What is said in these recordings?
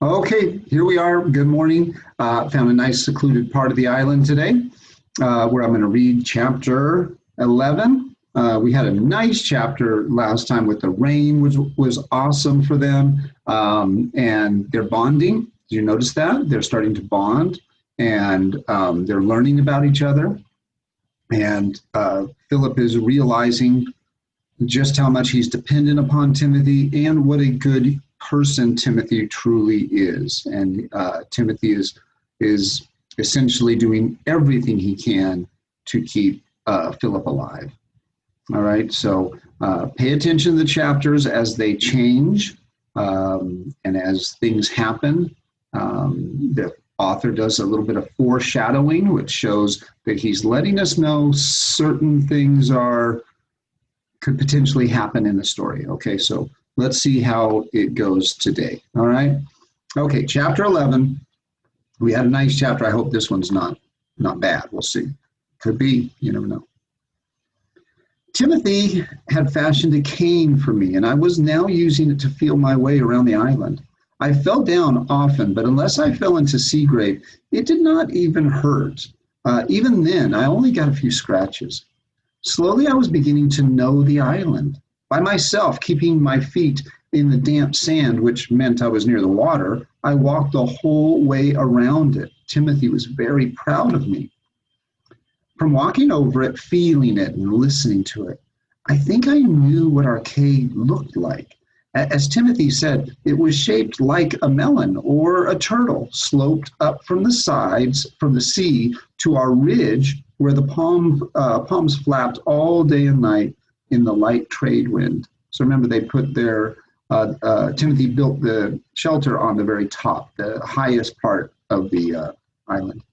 Okay, here we are. Good morning. Found a nice secluded part of the island today where I'm going to read chapter 11. We had a nice chapter last time with the rain, which was awesome for them. And they're bonding. Did you notice that? They're starting to bond and they're learning about each other. And Philip is realizing just how much he's dependent upon Timothy and what a good person Timothy truly is. And Timothy is essentially doing everything he can to keep Philip alive. All right, so pay attention to the chapters as they change and as things happen. The author does a little bit of foreshadowing, which shows that he's letting us know certain things could potentially happen in the story. Okay, so let's see how it goes today. All right. Okay, chapter 11. We had a nice chapter. I hope this one's not bad. We'll see. Could be. You never know. Timothy had fashioned a cane for me, and I was now using it to feel my way around the island. I fell down often, but unless I fell into sea grape, it did not even hurt. Even then, I only got a few scratches. Slowly, I was beginning to know the island. By myself, keeping my feet in the damp sand, which meant I was near the water, I walked the whole way around it. Timothy was very proud of me. From walking over it, feeling it, and listening to it, I think I knew what our cave looked like. As Timothy said, it was shaped like a melon or a turtle, sloped up from the sides, from the sea, to our ridge, where the palms flapped all day and night in the light trade wind. So remember, they put Timothy built the shelter on the very top, the highest part of the island.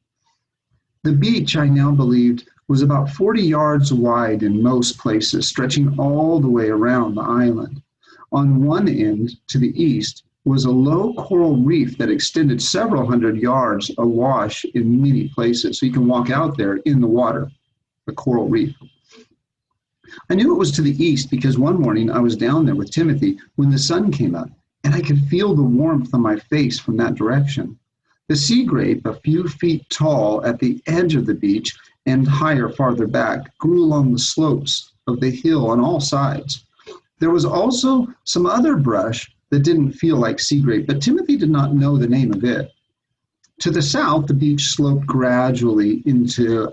The beach, I now believed, was about 40 yards wide in most places, stretching all the way around the island. On one end, to the east, was a low coral reef that extended several hundred yards awash in many places. So you can walk out there in the water, the coral reef. I knew it was to the east because one morning I was down there with Timothy when the sun came up, and I could feel the warmth on my face from that direction. The sea grape, a few feet tall at the edge of the beach and higher farther back, grew along the slopes of the hill on all sides. There was also some other brush that didn't feel like sea grape, but Timothy did not know the name of it. To the south, the beach sloped gradually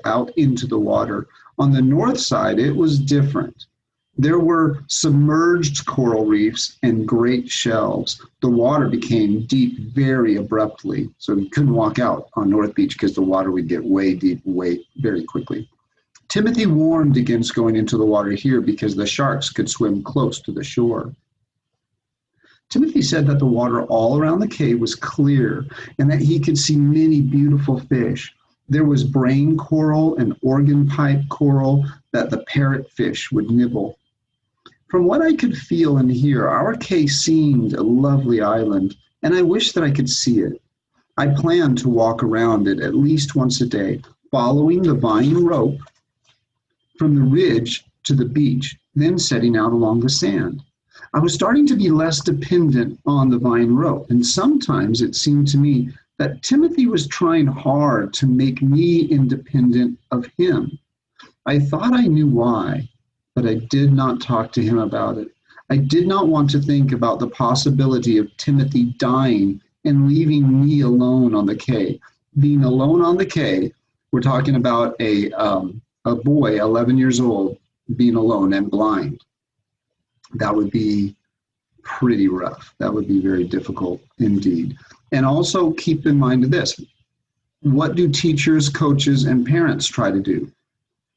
out into the water. On the north side, it was different. There were submerged coral reefs and great shelves. The water became deep very abruptly, so you couldn't walk out on North Beach because the water would get way deep very quickly. Timothy warned against going into the water here because the sharks could swim close to the shore. Timothy said that the water all around the cave was clear and that he could see many beautiful fish. There was brain coral and organ pipe coral that the parrotfish would nibble. From what I could feel and hear, our cave seemed a lovely island, and I wished that I could see it. I planned to walk around it at least once a day, following the vine rope from the ridge to the beach, then setting out along the sand. I was starting to be less dependent on the vine rope, and sometimes it seemed to me that Timothy was trying hard to make me independent of him. I thought I knew why, but I did not talk to him about it. I did not want to think about the possibility of Timothy dying and leaving me alone on the quay. Being alone on the quay, we're talking about a boy, 11 years old, being alone and blind. That would be pretty rough. That would be very difficult indeed. And also keep in mind this, what do teachers, coaches, and parents try to do?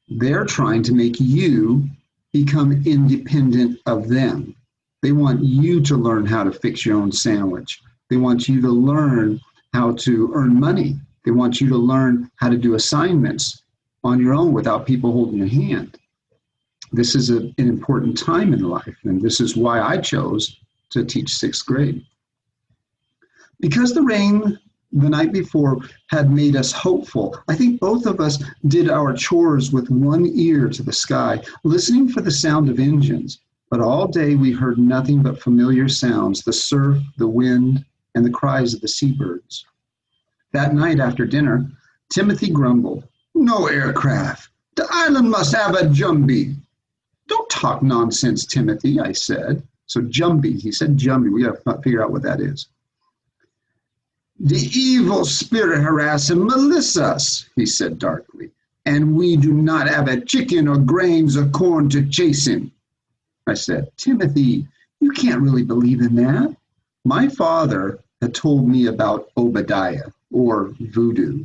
They're trying to make you become independent of them. They want you to learn how to fix your own sandwich. They want you to learn how to earn money. They want you to learn how to do assignments on your own without people holding your hand. This is an important time in life, and this is why I chose to teach sixth grade. Because the rain the night before had made us hopeful, I think both of us did our chores with one ear to the sky, listening for the sound of engines. But all day we heard nothing but familiar sounds, the surf, the wind, and the cries of the seabirds. That night after dinner, Timothy grumbled, "No aircraft. The island must have a Jumbie." "Don't talk nonsense, Timothy," I said. So Jumbie, he said Jumbie. We got to figure out what that is. "The evil spirit harass and molest us," he said darkly, "and we do not have a chicken or grains of corn to chase him." I said, "Timothy, you can't really believe in that." My father had told me about Obadiah, or voodoo,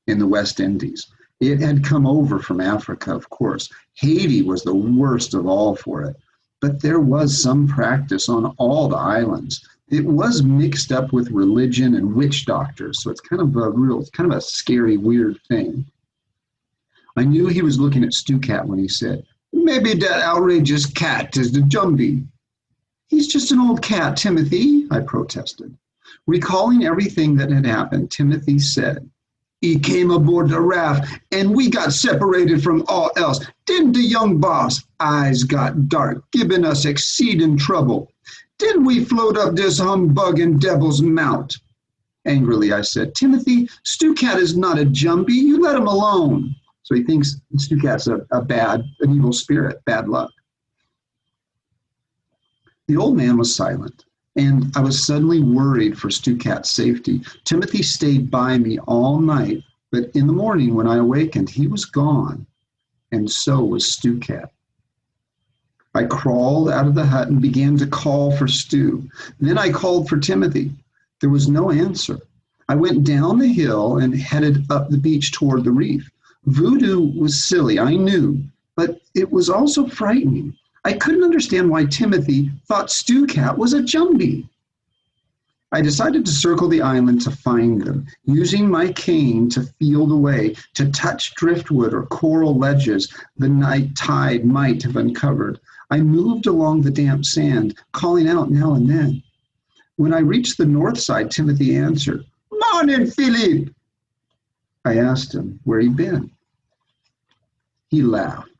in the West Indies. It had come over from Africa, of course. Haiti was the worst of all for it. But there was some practice on all the islands. It was mixed up with religion and witch doctors, so it's kind of a scary, weird thing. I knew he was looking at Stu Cat when he said, "Maybe that outrageous cat is the Jumbie." "He's just an old cat, Timothy," I protested. Recalling everything that had happened, Timothy said, "He came aboard the raft, and we got separated from all else. Didn't the young boss? Eyes got dark, giving us exceeding trouble. Didn't we float up this humbugging devil's mount?" Angrily, I said, "Timothy, Stu Cat is not a Jumbie. You let him alone." So he thinks Stu Cat's an evil spirit, bad luck. The old man was silent, and I was suddenly worried for Stu Cat's safety. Timothy stayed by me all night, but in the morning when I awakened, he was gone, and so was Stu Cat. I crawled out of the hut and began to call for Stu. Then I called for Timothy. There was no answer. I went down the hill and headed up the beach toward the reef. Voodoo was silly, I knew, but it was also frightening. I couldn't understand why Timothy thought Stu Cat was a Jumbie. I decided to circle the island to find them, using my cane to feel the way, to touch driftwood or coral ledges the night tide might have uncovered. I moved along the damp sand, calling out now and then. When I reached the north side, Timothy answered, "Morning, Philip." I asked him where he'd been. He laughed.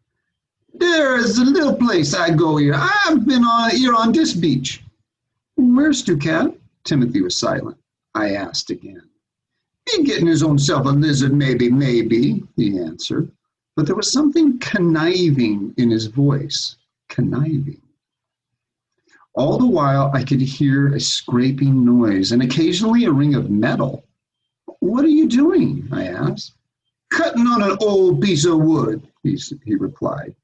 "There's a little place I go here. I've been here on this beach." "Where's Stu Cat?" Timothy was silent. I asked again. "He getting his own self a lizard, maybe," he answered. But there was something conniving in his voice. Conniving. All the while, I could hear a scraping noise and occasionally a ring of metal. "What are you doing?" I asked. "Cutting on an old piece of wood," he replied.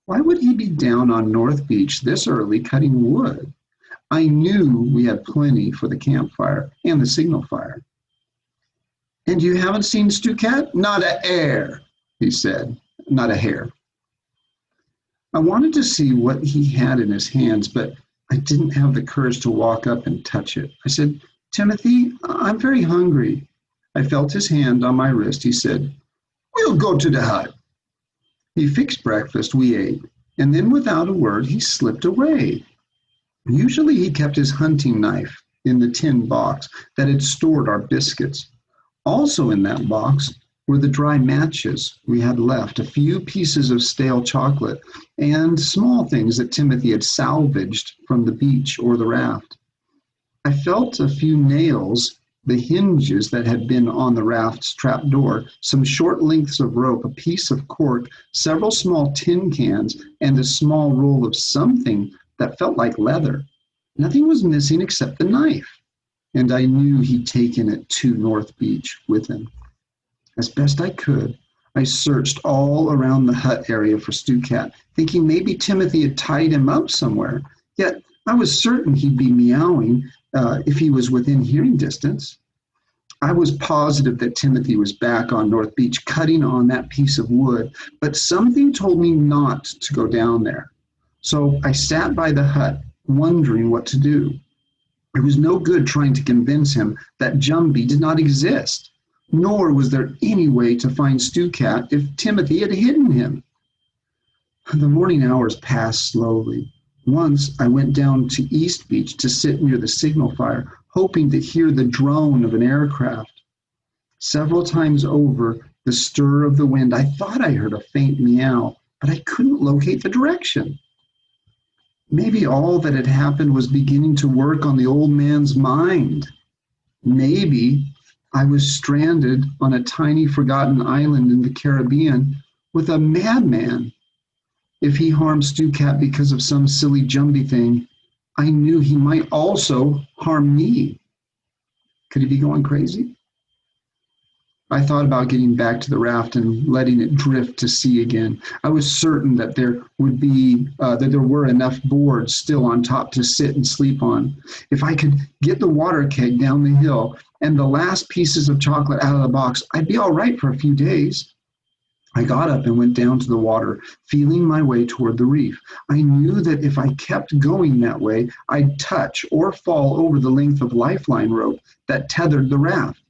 Why would he be down on North Beach this early cutting wood? I knew we had plenty for the campfire and the signal fire. "And you haven't seen Stu Cat?" "Not a hair," he said. "Not a hair." I wanted to see what he had in his hands, but I didn't have the courage to walk up and touch it. I said, "Timothy, I'm very hungry." I felt his hand on my wrist. He said, "We'll go to the hut." He fixed breakfast, we ate, and then without a word, he slipped away. Usually he kept his hunting knife in the tin box that had stored our biscuits. Also in that box were the dry matches we had left, a few pieces of stale chocolate, and small things that Timothy had salvaged from the beach or the raft. I felt a few nails, the hinges that had been on the raft's trapdoor, some short lengths of rope, a piece of cork, several small tin cans, and a small roll of something that felt like leather. Nothing was missing except the knife, and I knew he'd taken it to North Beach with him. As best I could, I searched all around the hut area for Stu Cat, thinking maybe Timothy had tied him up somewhere. Yet I was certain he'd be meowing if he was within hearing distance. I was positive that Timothy was back on North Beach cutting on that piece of wood, but something told me not to go down there. So I sat by the hut, wondering what to do. It was no good trying to convince him that Jumbie did not exist, nor was there any way to find Stu Cat if Timothy had hidden him. The morning hours passed slowly. Once I went down to East Beach to sit near the signal fire, hoping to hear the drone of an aircraft. Several times over the stir of the wind, I thought I heard a faint meow, but I couldn't locate the direction. Maybe all that had happened was beginning to work on the old man's mind. Maybe I was stranded on a tiny forgotten island in the Caribbean with a madman. If he harmed Stu Cat because of some silly Jumbie thing, I knew he might also harm me. Could he be going crazy? I thought about getting back to the raft and letting it drift to sea again. I was certain that there were enough boards still on top to sit and sleep on. If I could get the water keg down the hill and the last pieces of chocolate out of the box, I'd be all right for a few days. I got up and went down to the water, feeling my way toward the reef. I knew that if I kept going that way, I'd touch or fall over the length of lifeline rope that tethered the raft.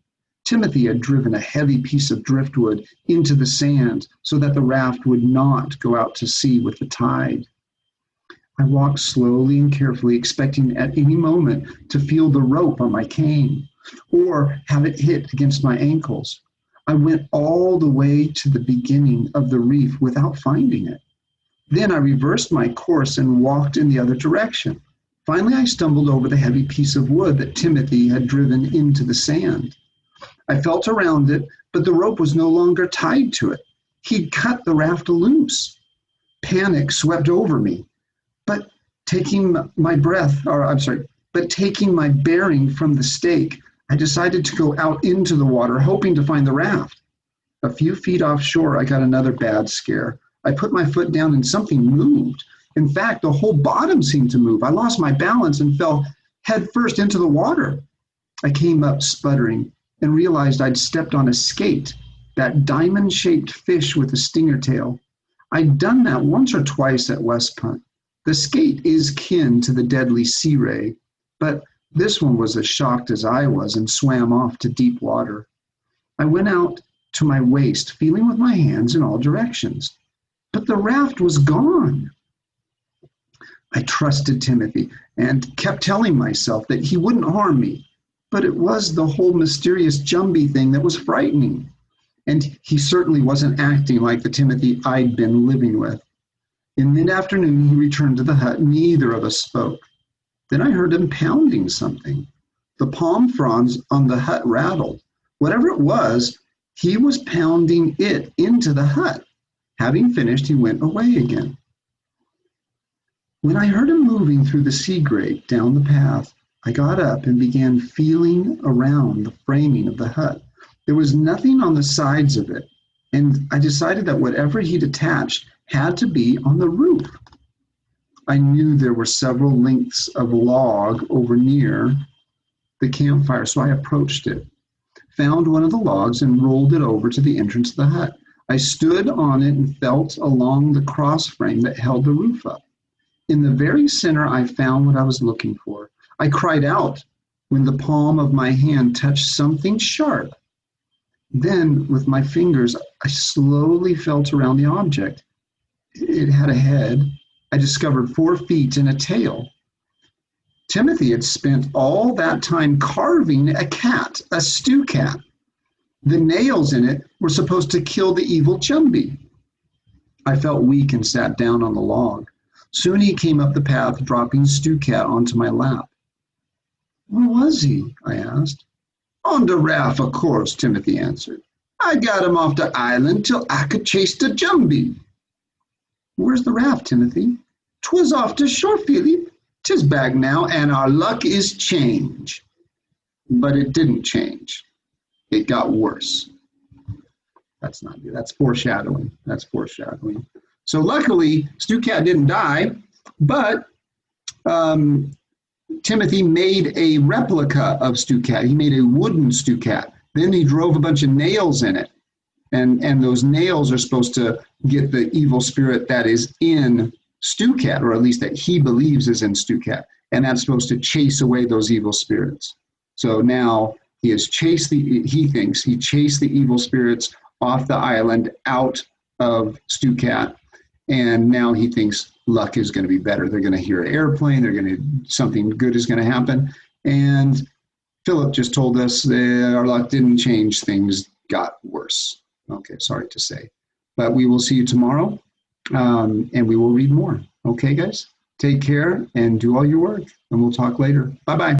Timothy had driven a heavy piece of driftwood into the sand so that the raft would not go out to sea with the tide. I walked slowly and carefully, expecting at any moment to feel the rope on my cane or have it hit against my ankles. I went all the way to the beginning of the reef without finding it. Then I reversed my course and walked in the other direction. Finally, I stumbled over the heavy piece of wood that Timothy had driven into the sand. I felt around it, but the rope was no longer tied to it. He'd cut the raft loose. Panic swept over me, but taking my bearing from the stake, I decided to go out into the water, hoping to find the raft. A few feet offshore, I got another bad scare. I put my foot down and something moved. In fact, the whole bottom seemed to move. I lost my balance and fell headfirst into the water. I came up sputtering and realized I'd stepped on a skate, that diamond-shaped fish with a stinger tail. I'd done that once or twice at West Punt. The skate is kin to the deadly sea ray, but this one was as shocked as I was and swam off to deep water. I went out to my waist, feeling with my hands in all directions, but the raft was gone. I trusted Timothy and kept telling myself that he wouldn't harm me. But it was the whole mysterious Jumbie thing that was frightening. And he certainly wasn't acting like the Timothy I'd been living with. In mid-afternoon, he returned to the hut. Neither of us spoke. Then I heard him pounding something. The palm fronds on the hut rattled. Whatever it was, he was pounding it into the hut. Having finished, he went away again. When I heard him moving through the sea grate down the path, I got up and began feeling around the framing of the hut. There was nothing on the sides of it, and I decided that whatever he'd attached had to be on the roof. I knew there were several lengths of log over near the campfire, so I approached it, found one of the logs, and rolled it over to the entrance of the hut. I stood on it and felt along the cross frame that held the roof up. In the very center, I found what I was looking for. I cried out when the palm of my hand touched something sharp. Then, with my fingers, I slowly felt around the object. It had a head. I discovered 4 feet and a tail. Timothy had spent all that time carving a cat, a stew cat. The nails in it were supposed to kill the evil Jumbie. I felt weak and sat down on the log. Soon he came up the path, dropping Stew Cat onto my lap. Where was he? I asked. On the raft, of course, Timothy answered. I got him off the island till I could chase the Jumbie. Where's the raft, Timothy? 'Twas off the shore, Philip. 'Tis back now, and our luck is change. But it didn't change. It got worse. That's not good. That's foreshadowing. So luckily, Stew Cat didn't die, but Timothy made a replica of Stew Cat. He made a wooden Stew Cat. Then he drove a bunch of nails in it. And those nails are supposed to get the evil spirit that is in Stew Cat, or at least that he believes is in Stew Cat. And that's supposed to chase away those evil spirits. So now he chased the evil spirits off the island out of Stew Cat. And now he thinks luck is going to be better. They're going to hear an airplane. Something good is going to happen. And Philip just told us that our luck didn't change. Things got worse. Okay, sorry to say. But we will see you tomorrow, and we will read more. Okay, guys? Take care and do all your work, and we'll talk later. Bye-bye.